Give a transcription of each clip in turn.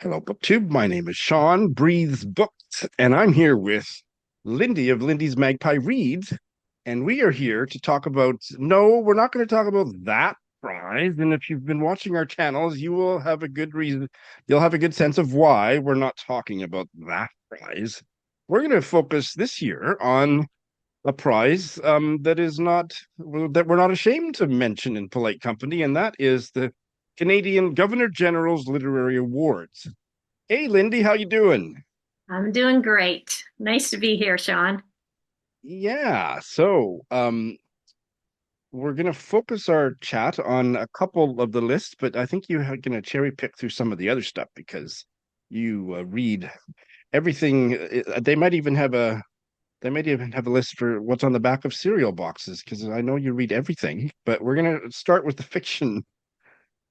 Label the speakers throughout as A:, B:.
A: Hello, BookTube. My name is Shawn, Breathes Books, and I'm here with Lindy of Lindy's Magpie Reads. And we are here to talk about, no, we're not going to talk about that prize. And if you've been watching our channels, you will have a good reason, you'll have a good sense of why we're not talking about that prize. We're going to focus this year on a prize that is not, that we're not ashamed to mention in polite company, and that is the Canadian Governor General's Literary Awards. Hey, Lindy, how you doing?
B: I'm doing great. Nice to be here, Shawn.
A: Yeah, we're gonna focus our chat on a couple of the lists, but I think you're gonna cherry pick through some of the other stuff because you read everything. They might even have a list for what's on the back of cereal boxes because I know you read everything. But we're gonna start with the fiction.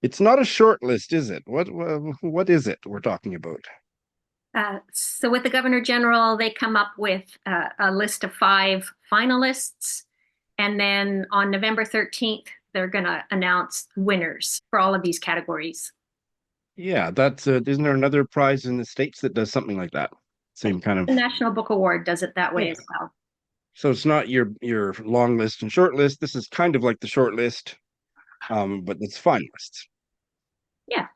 A: It's not a short list, is it? What is it we're talking about?
B: So with the Governor General, they come up with a list of five finalists. And then on November 13th, they're going to announce winners for all of these categories.
A: Yeah, that's isn't there another prize in the States that does something like that?
B: I
A: Same
B: think
A: kind of
B: the National Book Award does it that way
A: yeah.
B: as well.
A: So it's not your long list and short list. This is kind of like the short list, but it's finalists.
B: Yeah,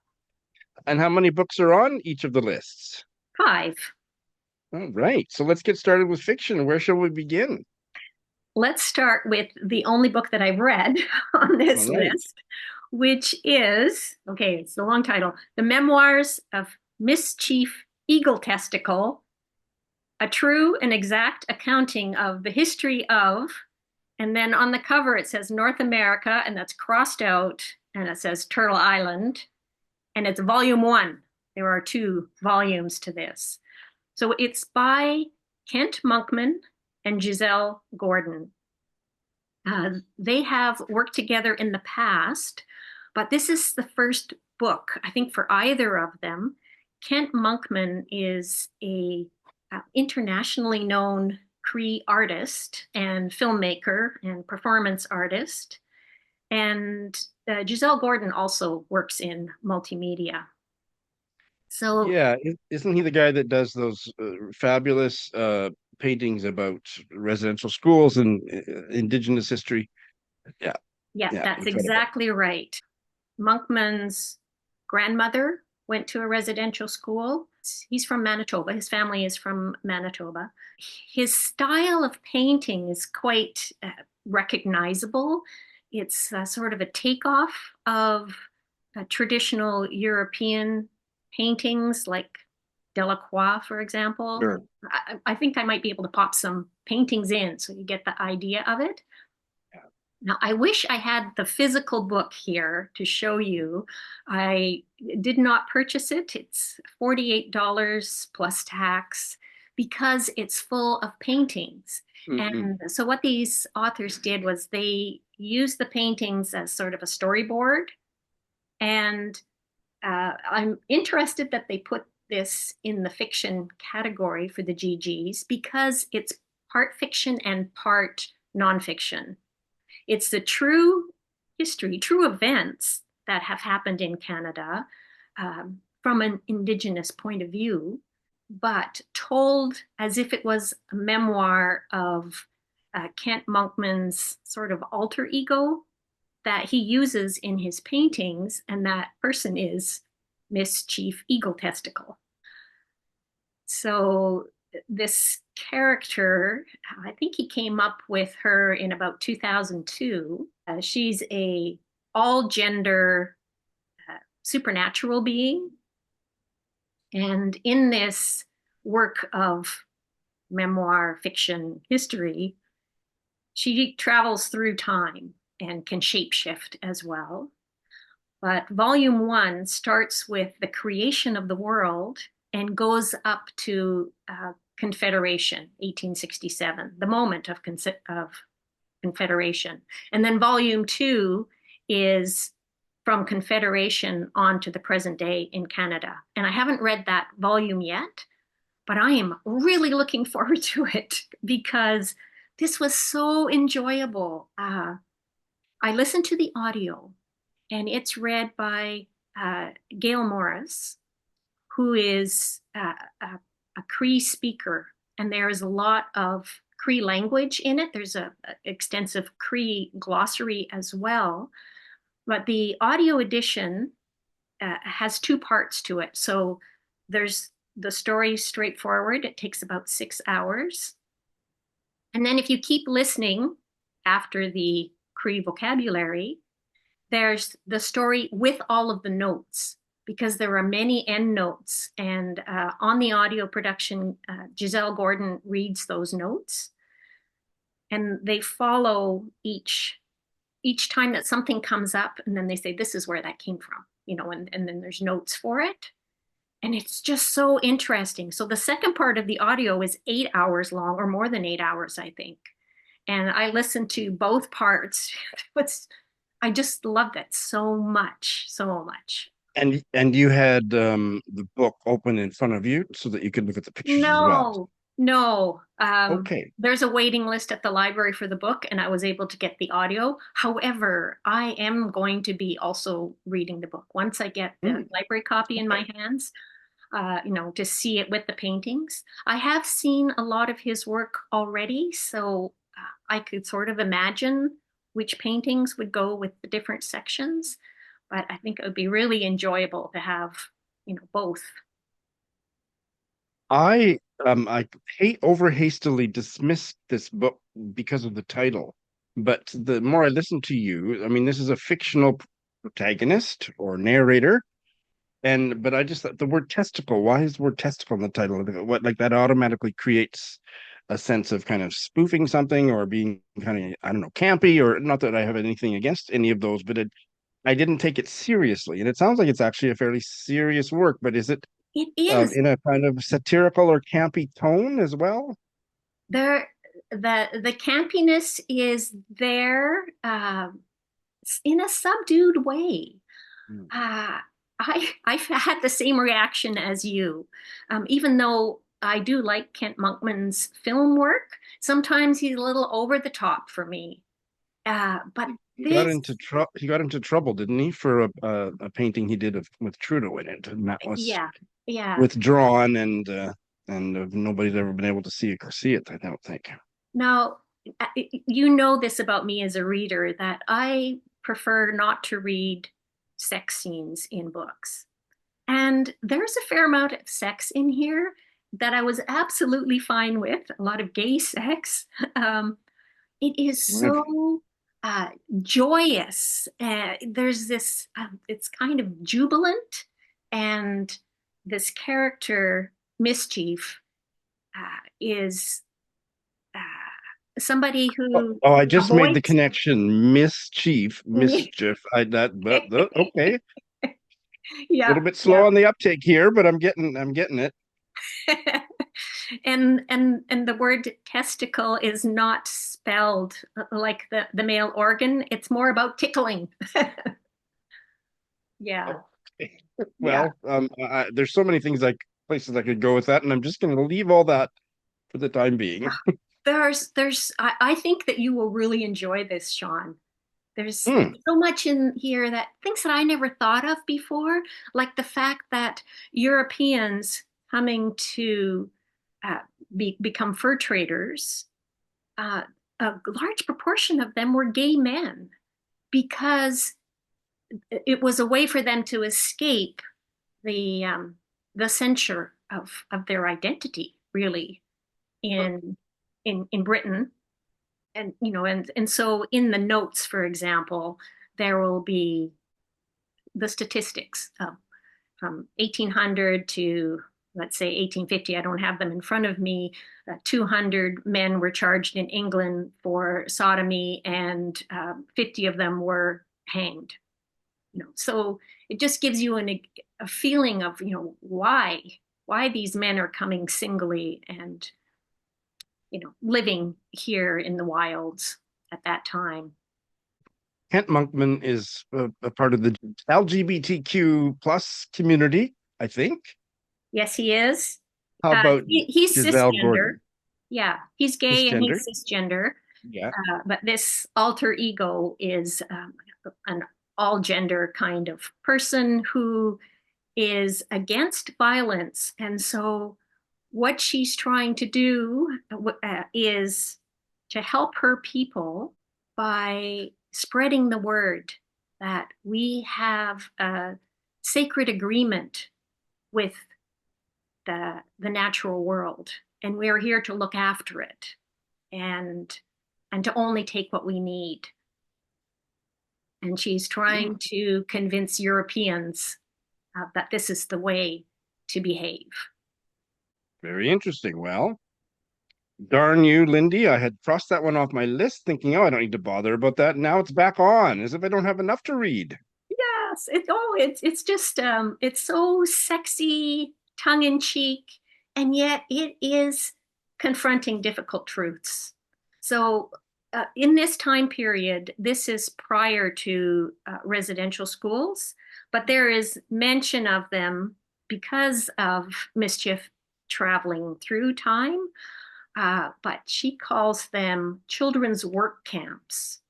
A: And how many books are on each of the lists?
B: five.
A: All right. So let's get started with fiction. Where shall we begin?
B: Let's start with the only book that I've read on
A: All
B: this
A: right.
B: list, which is, okay, it's the long title, The Memoirs of Miss Chief Eagle Testickle, a true and exact accounting of the history of, and then on the cover it says North America, and that's crossed out, and it says Turtle Island, and it's volume one. There are two volumes to this. So it's by Kent Monkman and Gisele Gordon. They have worked together in the past, but this is the first book, I think, for either of them. Kent Monkman is a internationally known Cree artist and filmmaker and performance artist. And Gisele Gordon also works in multimedia. So,
A: Yeah, isn't he the guy that does those fabulous paintings about residential schools and indigenous history? Yeah,
B: yeah,
A: yeah,
B: that's
A: incredible.
B: exactly right. Monkman's grandmother went to a residential school. He's from Manitoba. His family is from Manitoba. His style of painting is quite recognizable. It's sort of a takeoff of traditional European paintings like Delacroix, for example.
A: Sure.
B: I think I might be able to pop some paintings in so you get the idea of it. Now, I wish I had the physical book here to show you. I did not purchase it. It's $48 plus tax because it's full of paintings.
A: Mm-mm.
B: And so, what these authors did was they used the paintings as sort of a storyboard. And I'm interested that they put this in the fiction category for the GGs because it's part fiction and part nonfiction. It's the true history, true events that have happened in Canada from an Indigenous point of view, but told as if it was a memoir of Kent Monkman's sort of alter ego that he uses in his paintings, and that person is Miss Chief Eagle Testicle. So this character, I think he came up with her in about 2002. She's a all gender supernatural being. And in this work of memoir fiction history, she travels through time and can shapeshift as well. But volume one starts with the creation of the world and goes up to Confederation, 1867, the moment of Confederation. And then volume two is from Confederation on to the present day in Canada. And I haven't read that volume yet, but I am really looking forward to it because this was so enjoyable. I listened to the audio, and it's read by Gail Morris, who is a Cree speaker, and there is a lot of Cree language in it. There's a extensive Cree glossary as well, but the audio edition has two parts to it. So there's the story straightforward. It takes about 6 hours. And then if you keep listening after the Cree vocabulary, there's the story with all of the notes because there are many end notes. And on the audio production, Gisele Gordon reads those notes, and they follow each time that something comes up, and then they say, this is where that came from, and then there's notes for it. And it's just so interesting. So the second part of the audio is 8 hours long, or more than 8 hours, I think. And I listened to both parts. I just loved it so much, so much.
A: And you had the book open in front of you so that you could look at the pictures as well.
B: No.
A: Okay.
B: There's a waiting list at the library for the book, and I was able to get the audio. However, I am going to be also reading the book once I get the library copy in my hands, to see it with the paintings. I have seen a lot of his work already, so I could sort of imagine which paintings would go with the different sections, but I think it would be really enjoyable to have, both.
A: I hate over hastily dismissed this book because of the title, but the more I listen to you, I mean, this is a fictional protagonist or narrator, but I just thought the word testicle. Why is the word testicle in the title? What, like, that automatically creates a sense of kind of spoofing something or being kind of, I don't know, campy, or not that I have anything against any of those, but I didn't take it seriously. And it sounds like it's actually a fairly serious work, but is it
B: It is.
A: in a kind of satirical or campy tone as well?
B: There, the campiness is there, in a subdued way.
A: Mm.
B: I've had the same reaction as you. Even though I do like Kent Monkman's film work, sometimes he's a little over the top for me. But this,
A: He got into trouble, didn't he, for a painting he did with Trudeau in it, and that was
B: yeah, yeah.
A: withdrawn, and nobody's ever been able to see it. I don't think.
B: Now, you know this about me as a reader, that I prefer not to read sex scenes in books. And there's a fair amount of sex in here that I was absolutely fine with, a lot of gay sex. It is
A: Right.
B: so joyous. There's this, it's kind of jubilant, and this character, Mischief, is somebody who
A: Oh, I just made the
B: avoids.
A: connection. Mischief. Okay. A
B: Yeah,
A: little bit
B: yeah.
A: slow on the uptake here, but I'm getting it.
B: And the word testicle is not spelled like the male organ. It's more about tickling. Yeah,
A: Okay.
B: yeah.
A: Well, there's so many places I could go with that, and I'm just going to leave all that for the time being.
B: I think that you will really enjoy this, Shawn. There's
A: Hmm.
B: so much in here, that things that I never thought of before, like the fact that Europeans coming to uh, become fur traders, uh, a large proportion of them were gay men, because it was a way for them to escape the censure of their identity, really, in in Britain. And and so in the notes, for example, there will be the statistics from 1800 to, let's say, 1850. I don't have them in front of me. 200 men were charged in England for sodomy, and 50 of them were hanged. So it just gives you a feeling of, why these men are coming singly and, living here in the wilds at that time.
A: Kent Monkman is a part of the LGBTQ plus community, I think.
B: Yes, he is.
A: How about
B: He's
A: Gisele
B: cisgender.
A: Gordon?
B: Yeah, he's gay and
A: Cisgender?
B: he's cisgender.
A: Yeah.
B: But this alter ego is an all gender kind of person who is against violence. And so what she's trying to do is to help her people by spreading the word that we have a sacred agreement with the natural world, and we're here to look after it and to only take what we need. And she's trying to convince Europeans that this is the way to behave.
A: Very interesting. Well, darn you, Lindy. I had crossed that one off my list thinking, oh, I don't need to bother about that. Now it's back on, as if I don't have enough to read.
B: Yes, it's just it's so sexy, tongue in cheek, and yet it is confronting difficult truths. So in this time period, this is prior to residential schools, but there is mention of them because of mischief traveling through time. But she calls them children's work camps.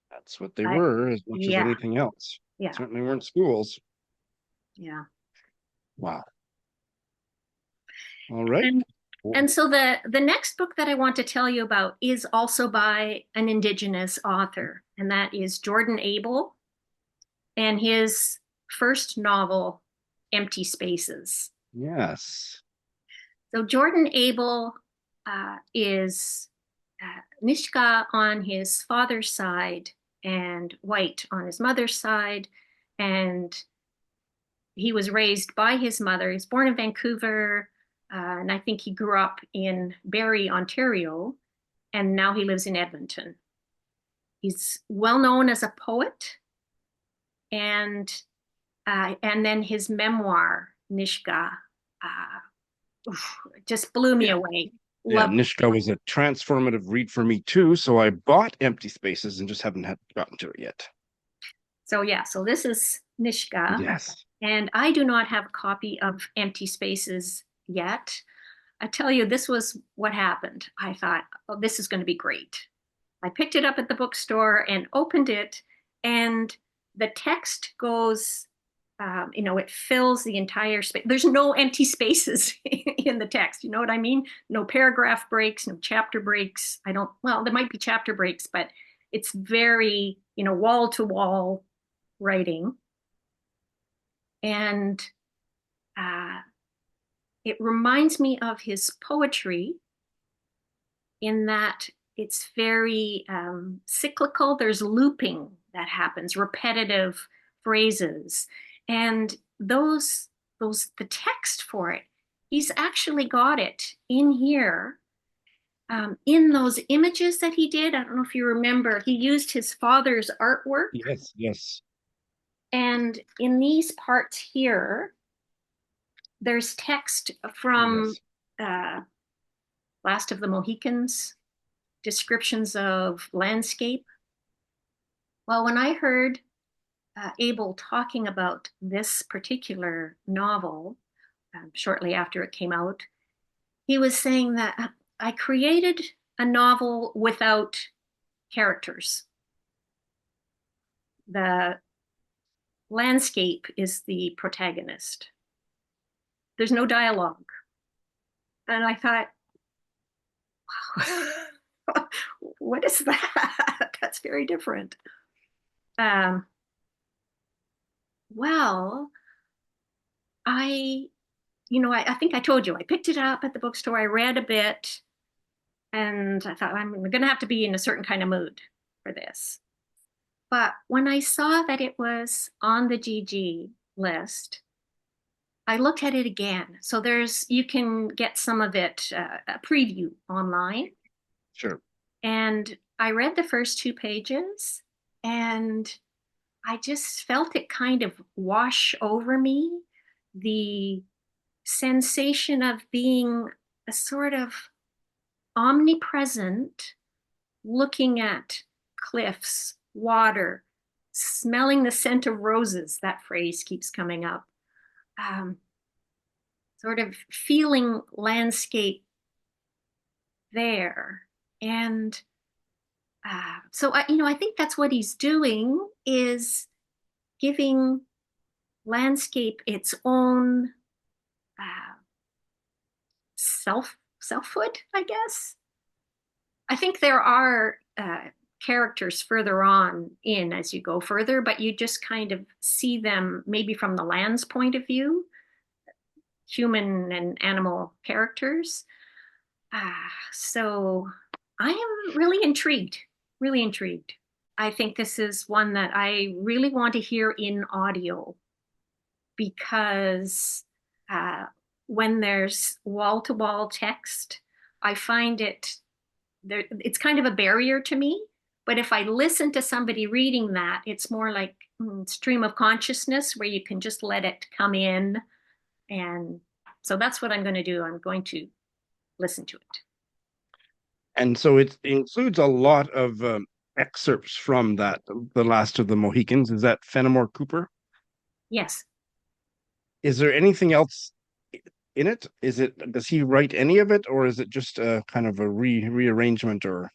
A: That's what they were, as much as
B: Yeah,
A: anything else.
B: yeah,
A: Certainly weren't schools.
B: yeah.
A: Wow. All right.
B: And and so the next book that I want to tell you about is also by an Indigenous author, and that is Jordan Abel and his first novel, Empty Spaces.
A: Yes.
B: So Jordan Abel is Nishka on his father's side and white on his mother's side, and he was raised by his mother. He's born in Vancouver, and I think he grew up in Barrie, Ontario, and now he lives in Edmonton. He's well known as a poet, and then his memoir, Nishka, just blew me away.
A: Yeah,
B: Loved.
A: Nishka was a transformative read for me too, so I bought Empty Spaces and just haven't gotten to it yet.
B: So yeah, so this is Nishka,
A: Yes.
B: and I do not have a copy of Empty Spaces yet. I tell you, this was what happened. I thought, oh, this is going to be great. I picked it up at the bookstore and opened it, and the text goes, it fills the entire space. There's no empty spaces in the text. You know what I mean? No paragraph breaks, no chapter breaks. Well, there might be chapter breaks, but it's very, wall to wall writing. And it reminds me of his poetry in that it's very cyclical. There's looping that happens, repetitive phrases. And the text for it, he's actually got it in here. In those images that he did, I don't know if you remember, he used his father's artwork.
A: Yes, yes.
B: And in these parts here, there's text from Last of the Mohicans, descriptions of landscape. Well, when I heard Abel talking about this particular novel shortly after it came out, he was saying that I created a novel without characters. The landscape is the protagonist. There's no dialogue. And I thought, wow, what is that? That's very different. Well, I think I told you, I picked it up at the bookstore, I read a bit, and I thought, I'm going to have to be in a certain kind of mood for this. But when I saw that it was on the GG list, I looked at it again. So you can get some of it, a preview online.
A: Sure.
B: And I read the first 2 pages, and I just felt it kind of wash over me. The sensation of being a sort of omnipresent, looking at cliffs, water, smelling the scent of roses. That phrase keeps coming up. Sort of feeling landscape there. And so I think that's what he's doing, is giving landscape its own selfhood, I guess. I think there are characters further on in as you go further, but you just kind of see them maybe from the land's point of view, human and animal characters. So I am really intrigued, really intrigued. I think this is one that I really want to hear in audio because when there's wall-to-wall text, I find it's kind of a barrier to me. But if I listen to somebody reading that, it's more like stream of consciousness where you can just let it come in. And so that's what I'm going to do. I'm going to listen to it.
A: And so it includes a lot of excerpts from that, The Last of the Mohicans. Is that Fenimore Cooper?
B: Yes.
A: Is there anything else in it? Does he write any of it, or is it just a kind of a rearrangement or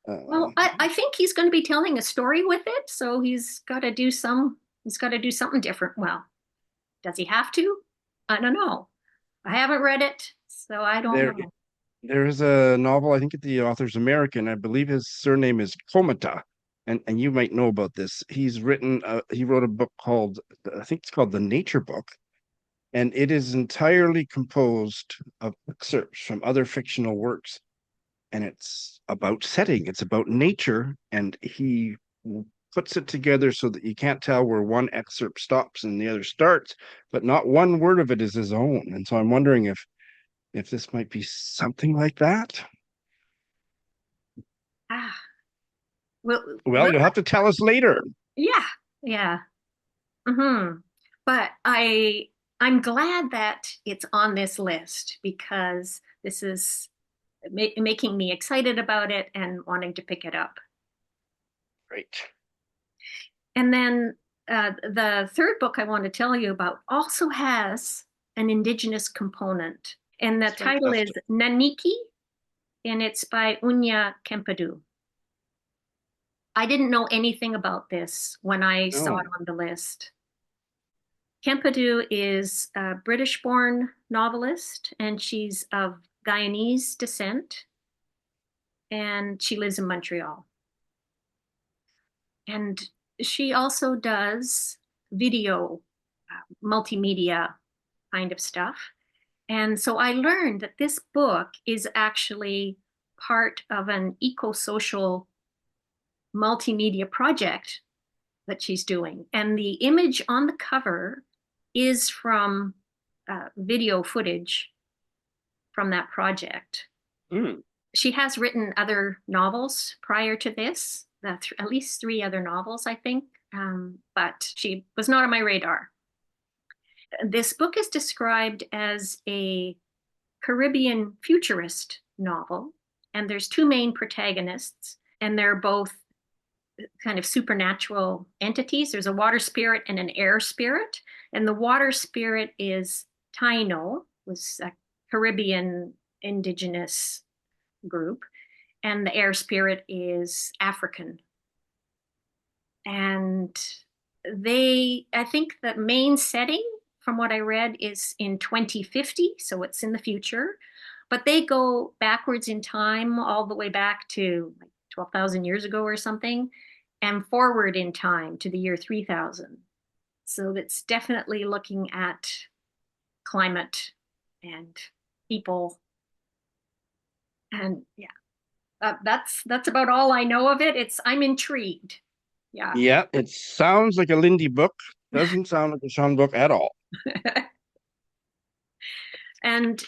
B: Well, I think he's going to be telling a story with it, so he's got to do something different. Well, does he have to? I don't know. I haven't read it, so I don't
A: there
B: know.
A: there is a novel, I think the author's American. I believe his surname is Komata. And you might know about this. He wrote a book called, I think it's called The Nature Book, and it is entirely composed of excerpts from other fictional works. And it's about setting, it's about nature, and he puts it together so that you can't tell where one excerpt stops and the other starts, but not one word of it is his own. And so I'm wondering if this might be something like that.
B: Ah, well,
A: Well, you'll have to tell us later.
B: yeah, yeah. But I'm glad that it's on this list because this is making me excited about it and wanting to pick it up.
A: Great.
B: And then the third book I want to tell you about also has an Indigenous component, and the
A: That's
B: title is
A: fantastic.
B: Naniki, and it's by Oonya Kempadoo. I didn't know anything about this when I saw it
A: No.
B: on the list. Kempadoo is a British-born novelist, and she's of Guyanese descent, and she lives in Montreal. And she also does video, multimedia kind of stuff. And so I learned that this book is actually part of an eco-social multimedia project that she's doing. And the image on the cover is from video footage from that project.
A: Mm.
B: She has written other novels prior to this, at least three other novels, I think, but she was not on my radar. This book is described as a Caribbean futurist novel, and there's two main protagonists, and they're both kind of supernatural entities. There's a water spirit and an air spirit, and the water spirit is Taino, was a Caribbean indigenous group, and the air spirit is African. And I think the main setting from what I read is in 2050, so it's in the future, but they go backwards in time all the way back to like 12,000 years ago or something, and forward in time to the year 3000. So that's definitely looking at climate and people. And yeah, that's about all I know of it. I'm intrigued. Yeah.
A: Yeah, it sounds like a Lindy book. Doesn't sound like a Shawn book at all.
B: and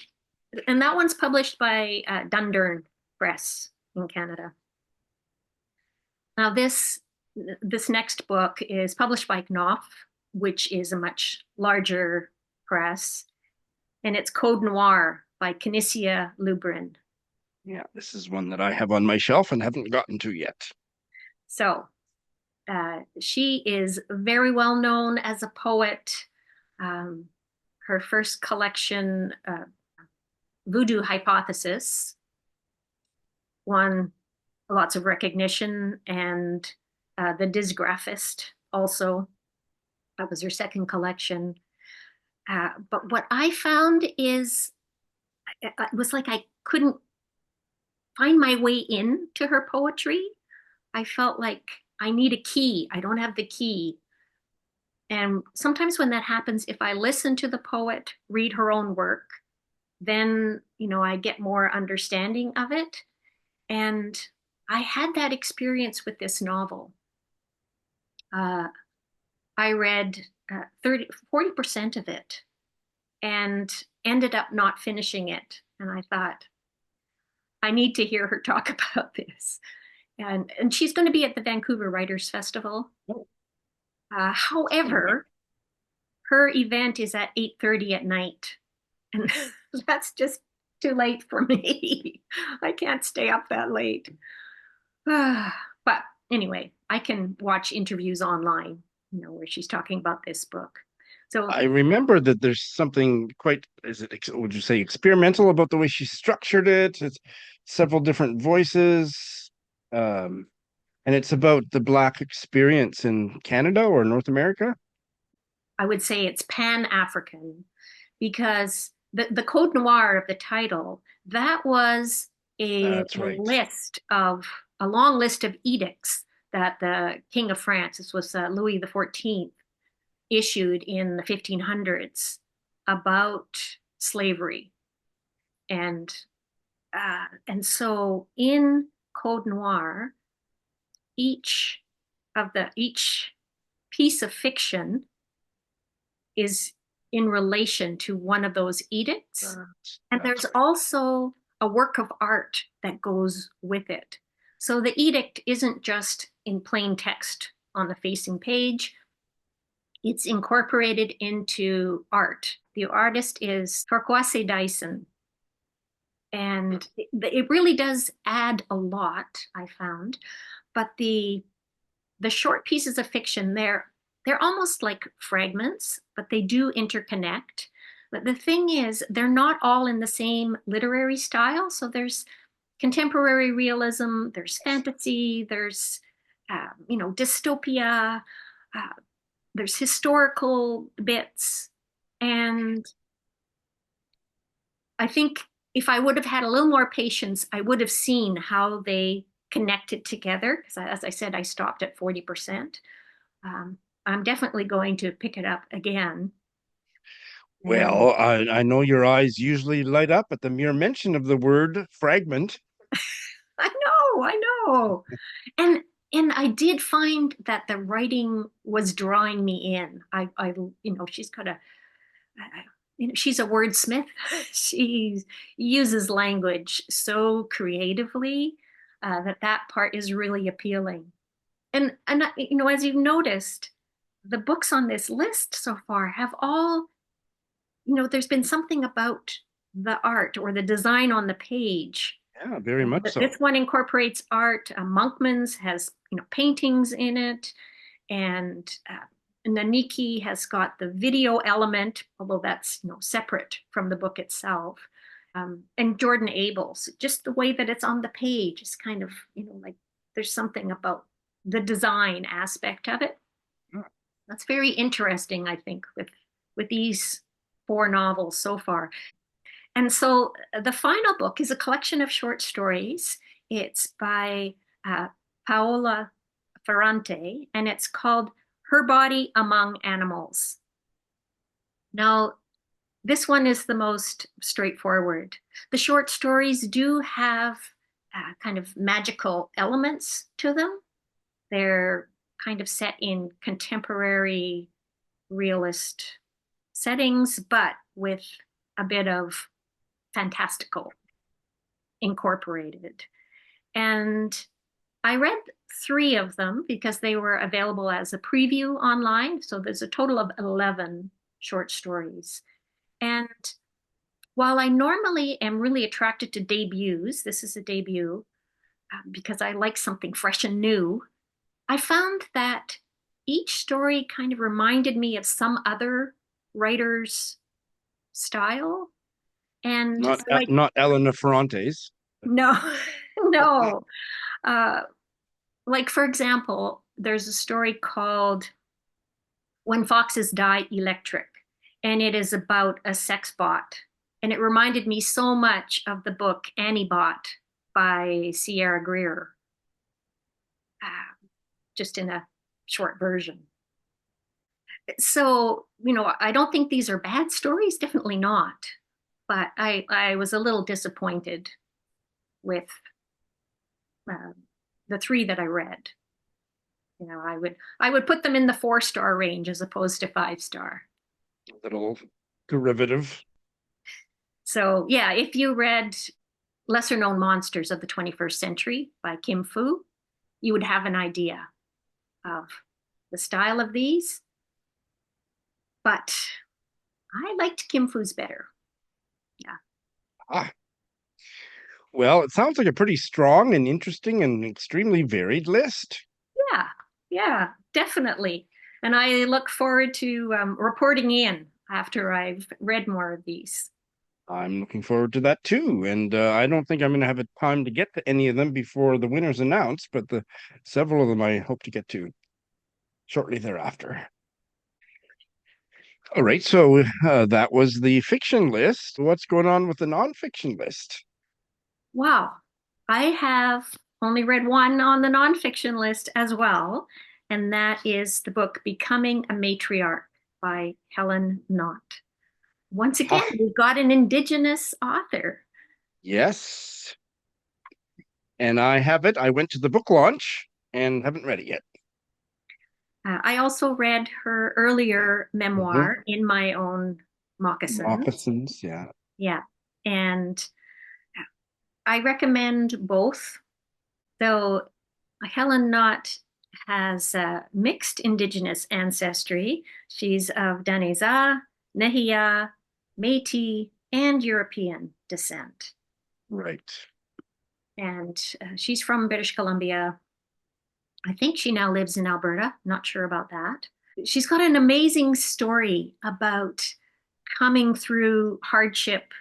B: and that one's published by Dundurn Press in Canada. Now this next book is published by Knopf, which is a much larger press, and it's Code Noir by Canisia Lubrin.
A: Yeah, this is one that I have on my shelf and haven't gotten to yet.
B: So she is very well known as a poet. Um, her first collection, Voodoo Hypothesis, won lots of recognition, and The Dysgraphist also. That was her second collection. But what I found is it was like I couldn't find my way in to her poetry. I felt like I need a key. I don't have the key. And sometimes when that happens, if I listen to the poet read her own work, then, I get more understanding of it. And I had that experience with this novel. Uh, I read 40% of it and ended up not finishing it. And I thought, I need to hear her talk about this. And she's going to be at the Vancouver Writers Festival.
A: Oh,
B: However, her event is at 8:30 at night. And that's just too late for me. I can't stay up that late. But anyway, I can watch interviews online, where she's talking about this book. So
A: I remember that there's something quite, would you say experimental about the way she structured it? It's several different voices. Um, and it's about the Black experience in Canada or North America.
B: I would say it's Pan-African because the Code Noir of the title, that was
A: That's right.
B: a long list of edicts that the King of France, this was Louis the 14th, issued in the 1500s about slavery. And so in Code Noir, each each piece of fiction is in relation to one of those edicts. And
A: That's
B: there's
A: right.
B: also a work of art that goes with it. So the edict isn't just in plain text on the facing page, it's incorporated into art. The artist is Farquharson Dyson. And it really does add a lot, I found. But the short pieces of fiction, they're almost like fragments, but they do interconnect. But the thing is, they're not all in the same literary style. So there's contemporary realism, there's fantasy, there's dystopia, uh, there's historical bits, and I think if I would have had a little more patience, I would have seen how they connected together. Because as I said, I stopped at 40%. I'm definitely going to pick it up again. And
A: Well, I know your eyes usually light up at the mere mention of the word fragment.
B: I know. And I did find that the writing was drawing me in. She's got she's a wordsmith. She uses language so creatively that part is really appealing. And as you've noticed, the books on this list so far have all, there's been something about the art or the design on the page.
A: Yeah, very much so.
B: This one incorporates art. Monkman's has, paintings in it, and Naniki has got the video element, although that's, separate from the book itself. And Jordan Abel's, just the way that it's on the page is kind of, like there's something about the design aspect of it. That's very interesting, I think, with these four novels so far. And so the final book is a collection of short stories. It's by Paola Ferrante, and it's called Her Body Among Animals. Now, this one is the most straightforward. The short stories do have kind of magical elements to them. They're kind of set in contemporary realist settings, but with a bit of fantastical incorporated. And I read three of them because they were available as a preview online. So there's a total of 11 short stories. And while I normally am really attracted to debuts, this is a debut because I like something fresh and new. I found that each story kind of reminded me of some other writer's style. And
A: Not
B: so
A: not Elena Ferrante's.
B: no, no. Uh, like, for example, there's a story called When Foxes Die Electric. And it is about a sex bot. And it reminded me so much of the book Annie Bot by Sierra Greer, just in a short version. So, I don't think these are bad stories, definitely not. But I was a little disappointed with uh, the three that I read. I would put them in the 4-star range as opposed to 5-star.
A: Little derivative.
B: So yeah, if you read Lesser Known Monsters of the 21st Century by Kim Fu, you would have an idea of the style of these. But I liked Kim Fu's better. Yeah.
A: Ah, well, it sounds like a pretty strong and interesting and extremely varied list.
B: Yeah. Yeah, definitely. And I look forward to reporting in after I've read more of these.
A: I'm looking forward to that too. And I don't think I'm going to have a time to get to any of them before the winner's announced, but the several of them I hope to get to shortly thereafter. All right, so that was the fiction list. What's going on with the nonfiction list?
B: Wow. I have only read one on the nonfiction list as well, and that is the book Becoming a Matriarch by Helen Knott. Once again,
A: Ah,
B: we've got an Indigenous author.
A: yes. And I have it. I went to the book launch and haven't read it yet.
B: I also read her earlier
A: Mhm.
B: memoir, In My Own Moccasins.
A: Moccasins, yeah.
B: Yeah. And I recommend both, though Helen Knott has mixed Indigenous ancestry. She's of Daneza, Nehiyah, Métis, and European descent.
A: Right.
B: And she's from British Columbia. I think she now lives in Alberta. Not sure about that. She's got an amazing story about coming through hardship.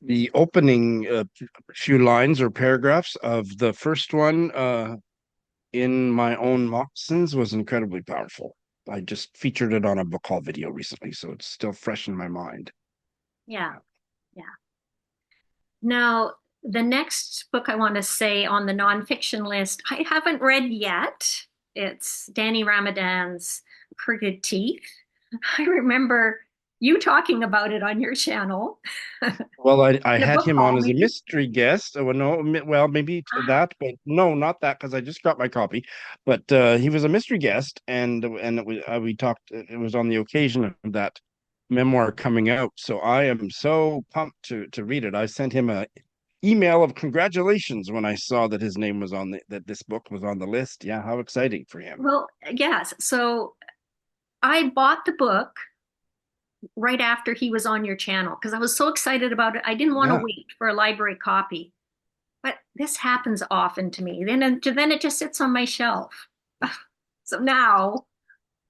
A: The opening few lines or paragraphs of the first one, In My Own Moccasins, was incredibly powerful. I just featured it on a book haul video recently, so it's still fresh in my mind.
B: Yeah, yeah. Now, the next book I want to say on the nonfiction list, I haven't read yet. It's Danny Ramadan's Crooked Teeth. I remember you talking about it on your channel.
A: Well, I
B: In a
A: had
B: book
A: him on
B: haul,
A: as a
B: maybe.
A: mystery guest. Oh, no, well, maybe
B: Ah,
A: that, but no, not that because I just got my copy. But he was a mystery guest, and we talked. It was on the occasion of that memoir coming out. So I am so pumped to read it. I sent him a email of congratulations when I saw that his name was on that this book was on the list. Yeah, how exciting for him.
B: well, yes. So I bought the book right after he was on your channel because I was so excited about it. I didn't want to
A: Yeah.
B: wait for a library copy. But this happens often to me. Then it just sits on my shelf. So now,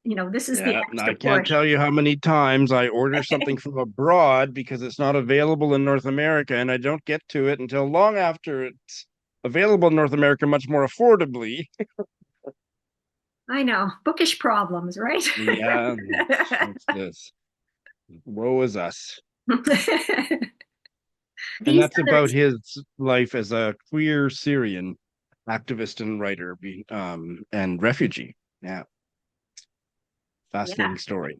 B: this is the
A: Yeah, and
B: extra
A: I can't
B: push.
A: tell you how many times I order something from abroad because it's not available in North America, and I don't get to it until long after it's available in North America much more affordably.
B: I know, bookish problems, right?
A: Yeah, it's this. Woe is us. And
B: These
A: that's about
B: others,
A: his life as a queer Syrian activist and writer and refugee. Yeah,
B: yeah,
A: fascinating story.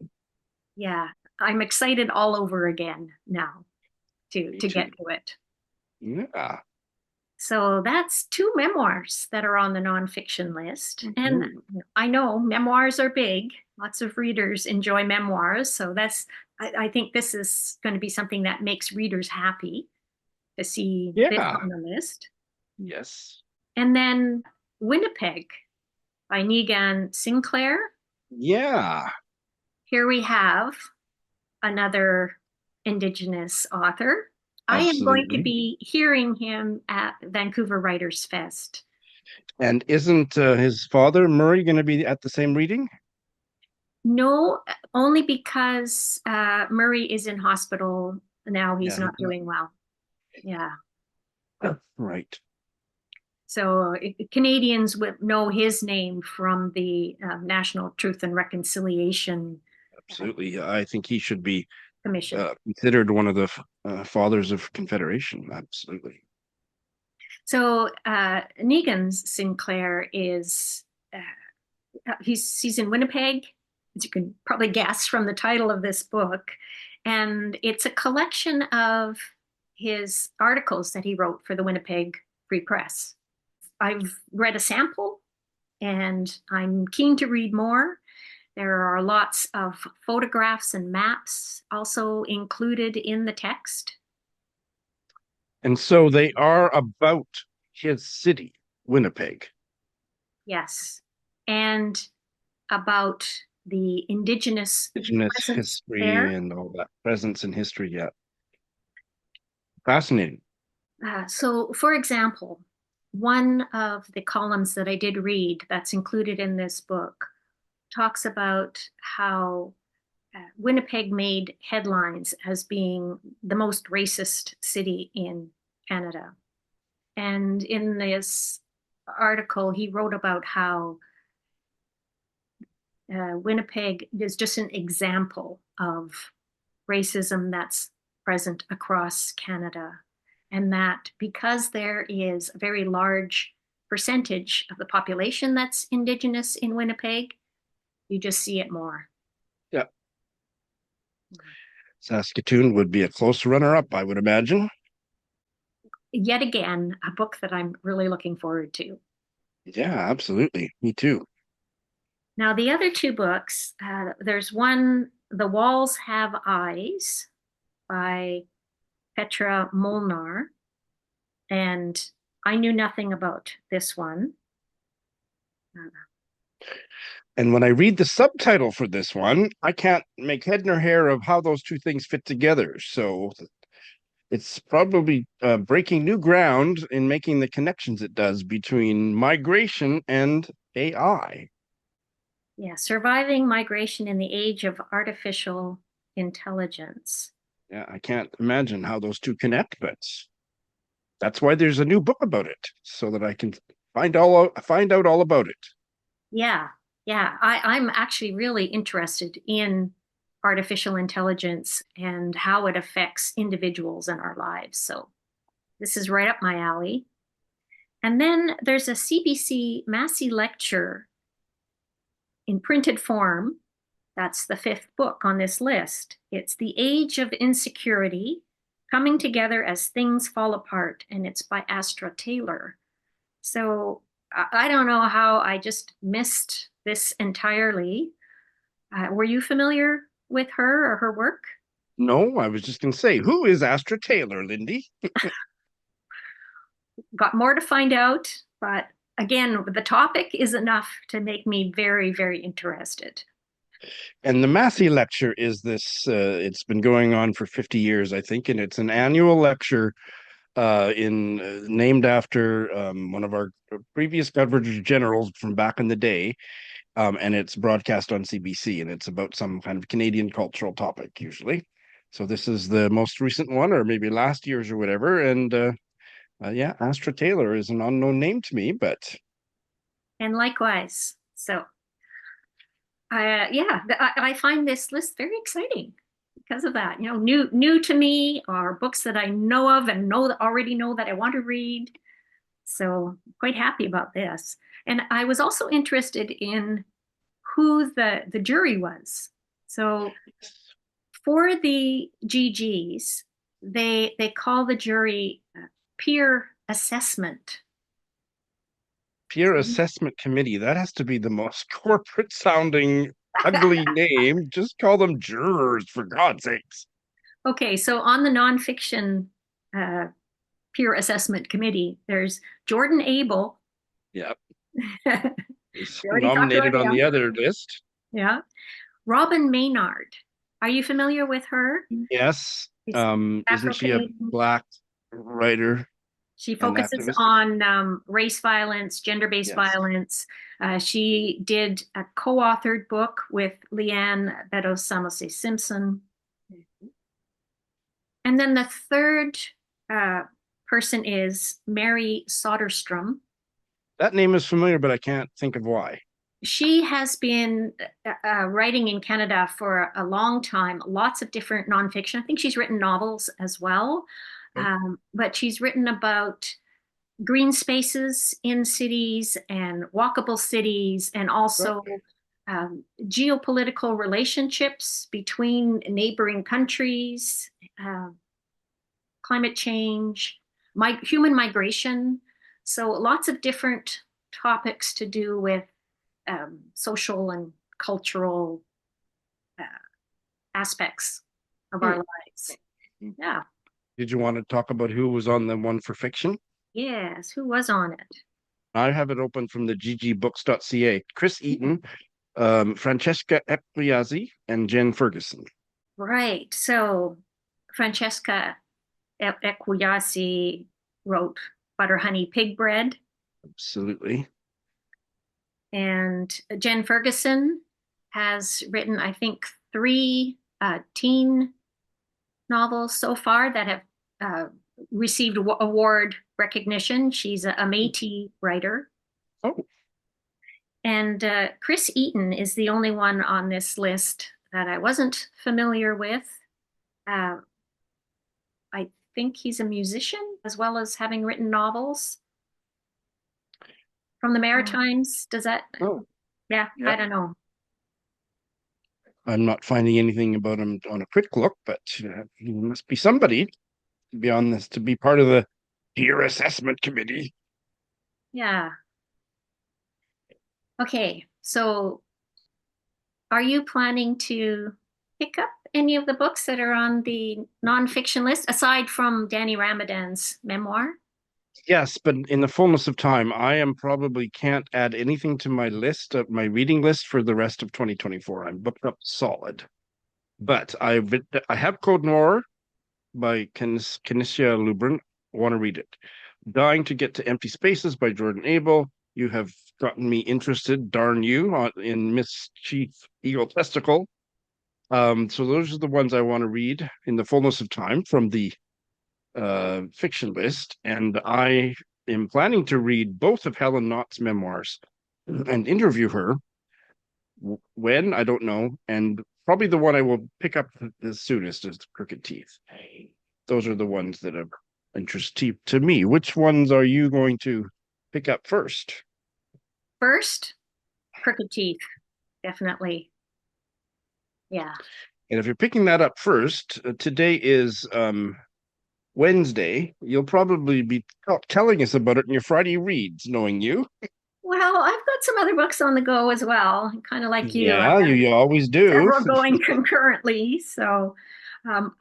B: yeah. I'm excited all over again now to
A: Me
B: to
A: too.
B: get to it.
A: Yeah.
B: So that's two memoirs that are on the nonfiction list. And
A: Mhm.
B: I know memoirs are big. Lots of readers enjoy memoirs. So I think this is going to be something that makes readers happy to see this
A: Yeah.
B: on the list.
A: Yes.
B: And then Winipek by Niigaan Sinclair.
A: Yeah.
B: Here we have another Indigenous author. I am going to
A: Absolutely.
B: be hearing him at Vancouver Writers Fest.
A: And isn't his father Murray going to be at the same reading?
B: No, only because Murray is in hospital now. He's
A: Yeah, he's
B: not
A: not.
B: doing well. Yeah.
A: Right.
B: So Canadians would know his name from the National Truth and Reconciliation
A: Absolutely. I think he should be
B: Commission.
A: considered one of the fathers of Confederation. Absolutely.
B: So Niigaan's Sinclair is he's in Winipeg, as you can probably guess from the title of this book, and it's a collection of his articles that he wrote for the Winnipeg Free Press. I've read a sample, and I'm keen to read more. There are lots of photographs and maps also included in the text.
A: And so they are about his city, Winnipeg.
B: Yes. And about the Indigenous
A: Indigenous
B: presence
A: history
B: there.
A: and all that presence in history. Yeah. Fascinating.
B: So, for example, one of the columns that I did read that's included in this book talks about how Winnipeg made headlines as being the most racist city in Canada. And in this article, he wrote about how Winnipeg is just an example of racism that's present across Canada. And that because there is a very large percentage of the population that's Indigenous in Winnipeg, you just see it more.
A: Yeah. Saskatoon would be a close runner-up, I would imagine.
B: Yet again, a book that I'm really looking forward to.
A: Yeah, absolutely. Me too.
B: Now, the other two books, there's one, The Walls Have Eyes by Petra Molnar, and I knew nothing about this one.
A: And when I read the subtitle for this one, I can't make head nor hair of how those two things fit together. So it's probably breaking new ground in making the connections it does between migration and AI.
B: Yeah, Surviving Migration in the Age of Artificial Intelligence.
A: Yeah, I can't imagine how those two connect, but that's why there's a new book about it, so that I can find out all about it.
B: Yeah, yeah. I'm actually really interested in artificial intelligence and how it affects individuals in our lives. So this is right up my alley. And then there's a CBC Massey lecture in printed form. That's the fifth book on this list. It's The Age of Insecurity, Coming Together as Things Fall Apart, and it's by Astra Taylor. So I don't know how I just missed this entirely. Were you familiar with her or her work?
A: No, I was just going to say, who is Astra Taylor, Lindy?
B: Got more to find out, but again, the topic is enough to make me very, very interested.
A: And the Massey lecture is this, it's been going on for 50 years, I think, and it's an annual lecture named after one of our previous Governor Generals from back in the day. And it's broadcast on CBC, and it's about some kind of Canadian cultural topic, usually. So this is the most recent one, or maybe last year's or whatever. And yeah, Astra Taylor is an unknown name to me, but
B: And likewise. So, yeah, I find this list very exciting because of that. You know, new to me are books that I know of and already know that I want to read. So, quite happy about this. And I was also interested in who the jury was. So, for the GGs, they call the jury peer assessment.
A: Peer Assessment Committee, that has to be the most corporate sounding, ugly name. Just call them jurors, for God's sakes.
B: Okay, so on the nonfiction uh, peer assessment committee, there's Jordan Abel.
A: Yeah. He's
B: We already talked
A: nominated
B: about
A: on the
B: him.
A: other list.
B: Yeah. Robin Maynard. Are you familiar with her?
A: Yes.
B: She's
A: Isn't she a
B: Afro-Canadian.
A: Black writer
B: She
A: and
B: focuses
A: activist?
B: on race violence, gender-based
A: Yes.
B: violence. She did a co-authored book with Leanne Bedos Simpson. And then the third person is Mary Soderstrom.
A: That name is familiar, but I can't think of why.
B: She has been writing in Canada for a long time, lots of different nonfiction. I think she's written novels as well,
A: Okay.
B: but she's written about green spaces in cities and walkable cities, and also
A: Okay.
B: geopolitical relationships between neighboring countries, uh, climate change, human migration. So lots of different topics to do with social and cultural uh, aspects of our
A: Hmm.
B: lives. Yeah.
A: Did you want to talk about who was on the one for fiction?
B: Yes. Who was on it?
A: I have it open from the ggbooks.ca. Chris Eaton, Francesca Equiazzi, and Jen Ferguson.
B: Right. So Francesca Equiasi wrote Butter Honey Pig Bread,
A: Absolutely.
B: and Jen Ferguson has written, I think, three teen novels so far that have uh, received award recognition. She's a Métis writer.
A: Oh,
B: And Chris Eaton is the only one on this list that I wasn't familiar with. Uh, I think he's a musician as well as having written novels from the Maritimes. Does that?
A: oh,
B: Yeah,
A: yeah.
B: I don't know.
A: I'm not finding anything about him on a quick look, but he must be somebody to be on this, to be part of the peer assessment committee.
B: Yeah. Okay. So are you planning to pick up any of the books that are on the nonfiction list aside from Danny Ramadan's memoir?
A: Yes, but in the fullness of time, I am probably can't add anything to my list, my reading list for the rest of 2024. I'm booked up solid. But I have Code Noir by Canisia Lubrin. I want to read it. Dying to Get to Empty Spaces by Jordan Abel. You have gotten me interested, darn you, in Mischief Eagle Testickle. So those are the ones I want to read in the fullness of time from the fiction list, and I am planning to read both of Helen Knott's memoirs and interview her. When, I don't know, and probably the one I will pick up the soonest is Crooked Teeth. Those are the ones that are interesting to me. Which ones are you going to pick up first?
B: First, Crooked Teeth, definitely. Yeah.
A: And if you're picking that up first, today is Wednesday. You'll probably be telling us about it in your Friday reads, knowing you.
B: Well, I've got some other books on the go as well, kind of like you. I
A: Yeah,
B: have
A: you always do.
B: several going concurrently. So, um,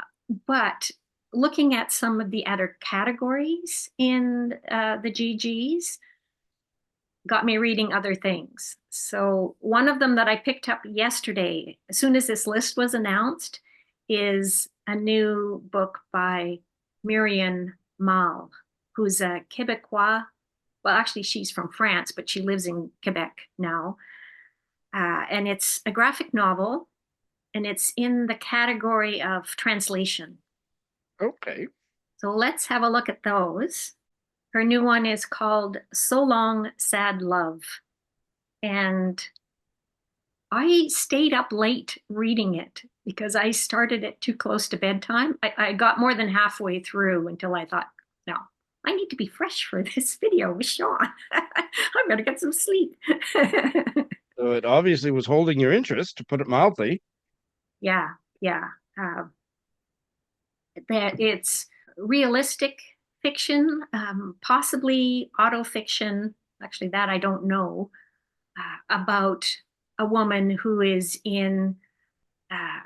B: but looking at some of the other categories in the GGs got me reading other things. So, one of them that I picked up yesterday, as soon as this list was announced, is a new book by Miriam Mal, who's a Quebecois. Well, actually, she's from France, but she lives in Quebec now. And it's a graphic novel, and it's in the category of translation.
A: Okay.
B: So let's have a look at those. Her new one is called So Long, Sad Love. And I stayed up late reading it because I started it too close to bedtime. I got more than halfway through until I thought, no, I need to be fresh for this video with Shawn. I'm going to get some sleep.
A: So it obviously was holding your interest, to put it mildly.
B: Yeah, yeah. That it's realistic fiction, possibly auto fiction. Actually, that I don't know, about a woman who is in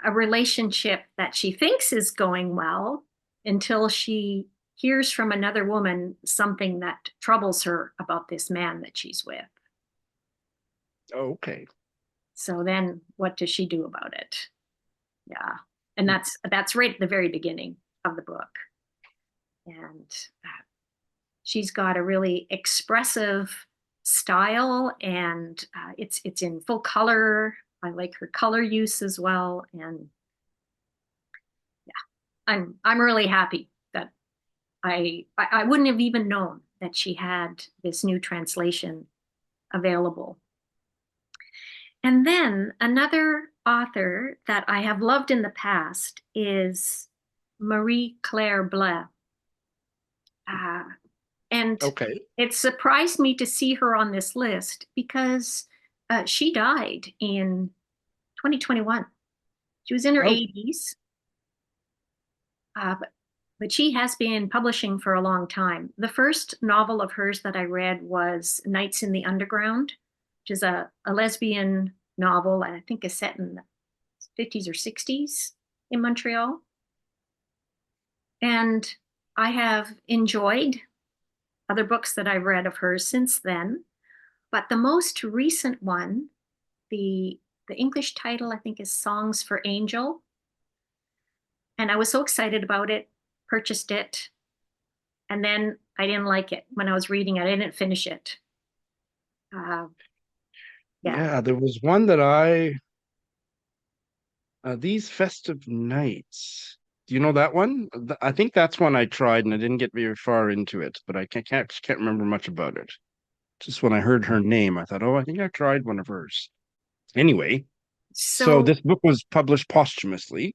B: a relationship that she thinks is going well until she hears from another woman something that troubles her about this man that she's with.
A: Okay.
B: So then what does she do about it? Yeah. And that's right at the very beginning of the book. And she's got a really expressive style, and it's in full color. I like her color use as well, and yeah, I'm really happy that I wouldn't have even known that she had this new translation available. And then another author that I have loved in the past is Marie-Claire Blais. And
A: Okay.
B: it surprised me to see her on this list because she died in 2021. She was in her
A: Oh,
B: 80s, but she has been publishing for a long time. The first novel of hers that I read was Nights in the Underground, which is a lesbian novel, I think is set in the 50s or 60s in Montreal. And I have enjoyed other books that I've read of hers since then. But the most recent one, the English title, I think, is Songs for Angel. And I was so excited about it, purchased it, and then I didn't like it when I was reading it. I didn't finish it. Uh, yeah.
A: yeah. There was one that These Festive Nights. Do you know that one? I think that's one I tried and I didn't get very far into it, but I can't remember much about it. Just when I heard her name, I thought, oh, I think I tried one of hers. Anyway, so
B: So,
A: this book was published posthumously.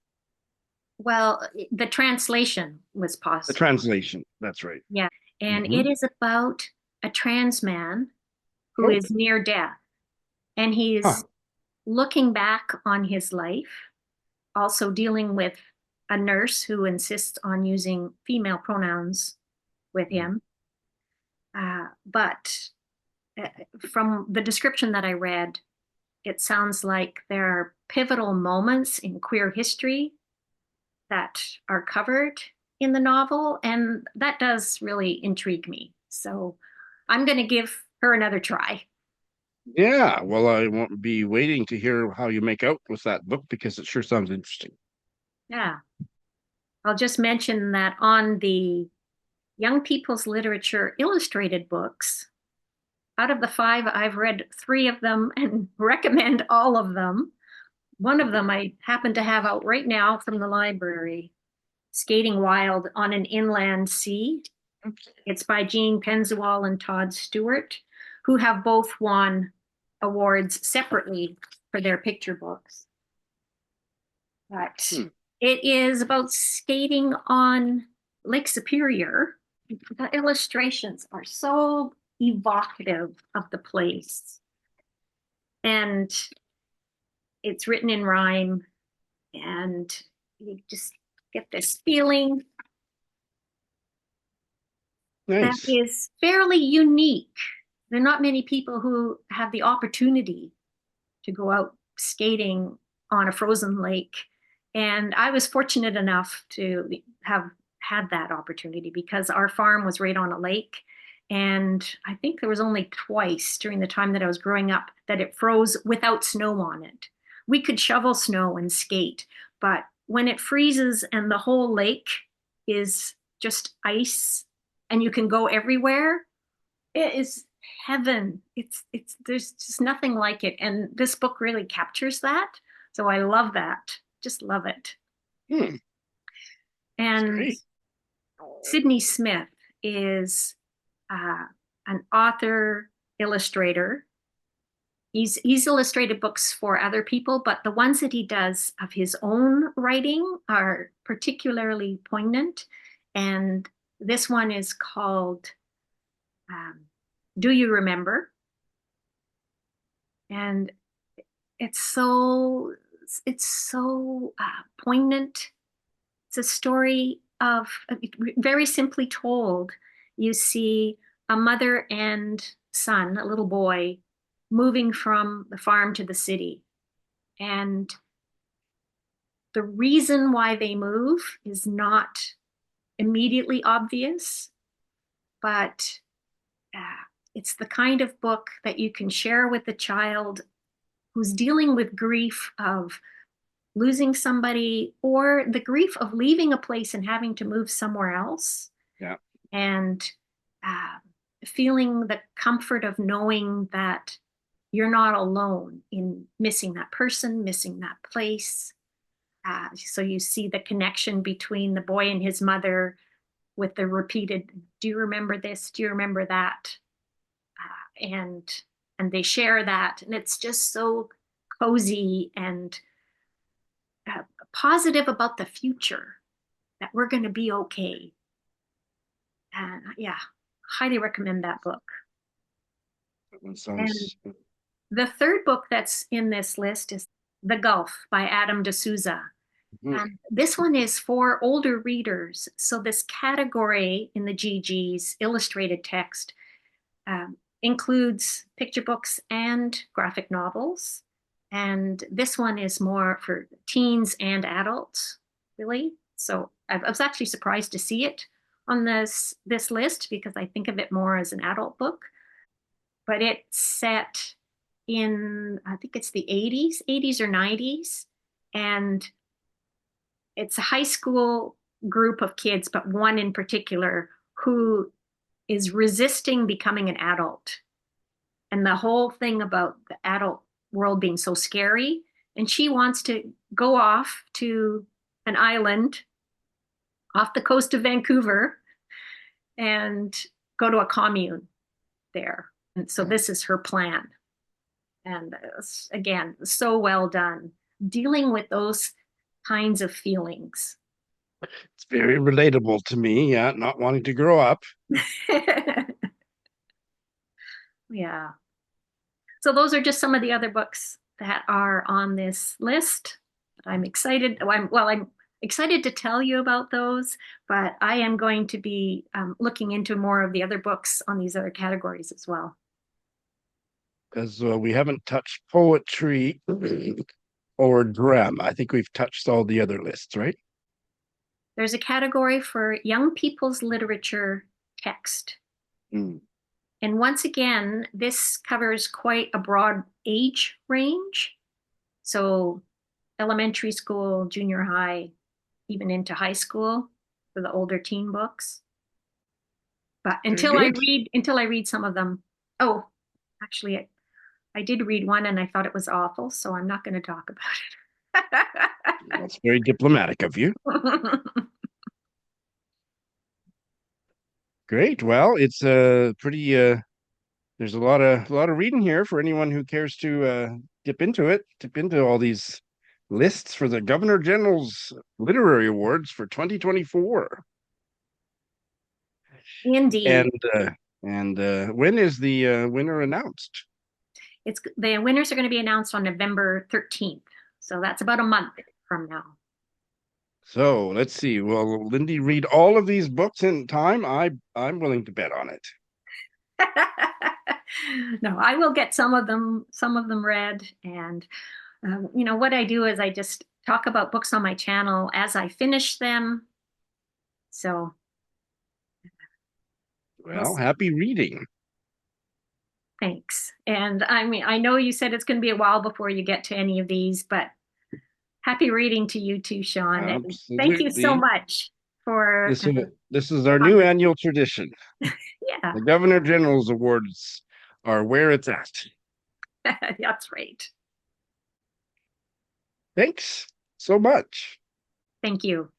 B: well, the translation was
A: The
B: possible.
A: translation, that's right.
B: Yeah. And
A: Hmm.
B: it is about a trans man who
A: Oh,
B: is near death. And he's
A: huh.
B: looking back on his life, also dealing with a nurse who insists on using female pronouns with him. But from the description that I read, it sounds like there are pivotal moments in queer history that are covered in the novel, and that does really intrigue me. So I'm going to give her another try.
A: Yeah, well, I won't be waiting to hear how you make out with that book because it sure sounds interesting.
B: Yeah. I'll just mention that on the Young People's Literature illustrated books, out of the five, I've read three of them and recommend all of them. One of them I happen to have out right now from the library, Skating Wild on an Inland Sea. It's by Jean Penzual and Todd Stewart, who have both won awards separately for their picture books. But
A: Hmm.
B: it is about skating on Lake Superior. The illustrations are so evocative of the place. And it's written in rhyme, and you just get this feeling that
A: Nice.
B: is fairly unique. There are not many people who have the opportunity to go out skating on a frozen lake. And I was fortunate enough to have had that opportunity because our farm was right on a lake. And I think there was only twice during the time that I was growing up that it froze without snow on it. We could shovel snow and skate, but when it freezes and the whole lake is just ice and you can go everywhere, it is heaven. It's there's just nothing like it. And this book really captures that. So I love that. Just love it.
A: Hmm. That's
B: And
A: great.
B: Sydney Smith is uh, an author, illustrator. He's illustrated books for other people, but the ones that he does of his own writing are particularly poignant. And this one is called um, Do You Remember? And it's so it's so poignant. It's a story of very simply told. You see a mother and son, a little boy, moving from the farm to the city, and the reason why they move is not immediately obvious, but uh, it's the kind of book that you can share with a child who's dealing with grief of losing somebody or the grief of leaving a place and having to move somewhere else,
A: Yeah.
B: and uh, feeling the comfort of knowing that you're not alone in missing that person, missing that place. So you see the connection between the boy and his mother with the repeated, do you remember this? Do you remember that? And they share that, and it's just so cozy and positive about the future, that we're going to be okay. And yeah, highly recommend that book.
A: That one
B: And
A: sounds.
B: the third book that's in this list is The Gulf by Adam D'Souza.
A: Mhm.
B: And this one is for older readers. So this category in the GG's illustrated text includes picture books and graphic novels. And this one is more for teens and adults, really. So I was actually surprised to see it on this list because I think of it more as an adult book. But it's set in, I think it's the 80s or 90s. And it's a high school group of kids, but one in particular who is resisting becoming an adult. And the whole thing about the adult world being so scary. And she wants to go off to an island off the coast of Vancouver and go to a commune there. And so this is her plan. And again, so well done, dealing with those kinds of feelings.
A: It's very relatable to me. Yeah, not wanting to grow up.
B: Yeah. So those are just some of the other books that are on this list. I'm excited. I'm excited to tell you about those, but I am going to be looking into more of the other books on these other categories as well.
A: Because we haven't touched poetry or drama. I think we've touched all the other lists, right?
B: There's a category for young people's literature text.
A: Mm.
B: And once again, this covers quite a broad age range. So elementary school, junior high, even into high school for the older teen books. But
A: Very good.
B: until I read some of them. Oh, actually, I did read one and I thought it was awful, so I'm not going to talk
A: That's very diplomatic of you.
B: about it.
A: Great. Well, it's pretty there's a lot of reading here for anyone who cares to dip into all these lists for the Governor General's Literary Awards for 2024.
B: Indeed.
A: And when is the winner announced?
B: It's the winners are going to be announced on November 13th. So that's about a month from now.
A: So let's see. Will Lindy read all of these books in time? I'm willing to bet on it.
B: No, I will get some of them read. And what I do is I just talk about books on my channel as I finish them. So we'll
A: Well,
B: see.
A: happy reading.
B: Thanks. And I mean, I know you said it's going to be a while before you get to any of these, but happy reading to you too, Shawn. And thank you so
A: Absolutely.
B: much for,
A: This is our new annual tradition.
B: yeah,
A: The Governor General's Awards are where it's at.
B: that's right.
A: Thanks so much.
B: Thank you.